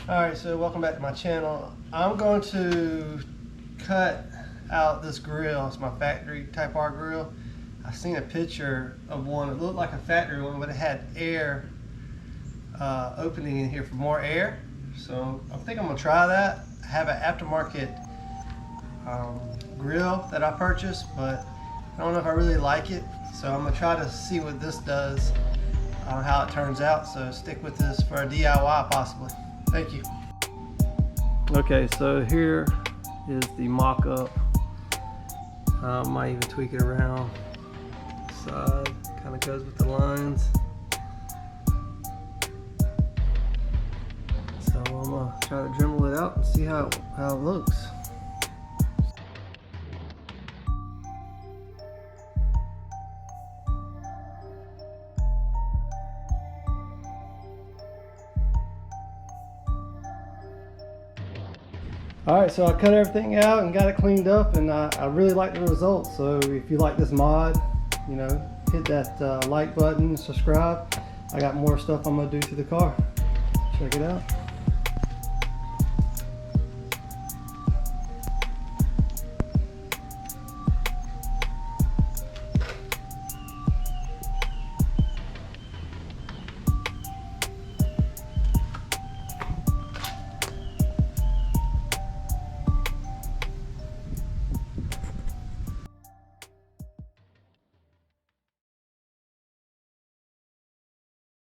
Alright, so welcome back to my channel. I'm going to cut out this grill. It's my factory Type R grill. I seen a picture of one. It looked like a factory one, but it had air opening in here for more air. So I think I'm going to try that. I have an aftermarket grill that I purchased, but I don't know if I really like it. So I'm going to try to see what this does, how it turns out. So stick with this for a DIY possibly. Thank you. Okay, so here is the mock-up. I might even tweak it around the side. Kind of goes with the lines. So I'm gonna try to Dremel it out and see how it looks. Alright, so I cut everything out and got it cleaned up, and I really like the results. So if you like this mod, you know, hit that like button, subscribe. I got more stuff I'm going to do to the car. Check it out.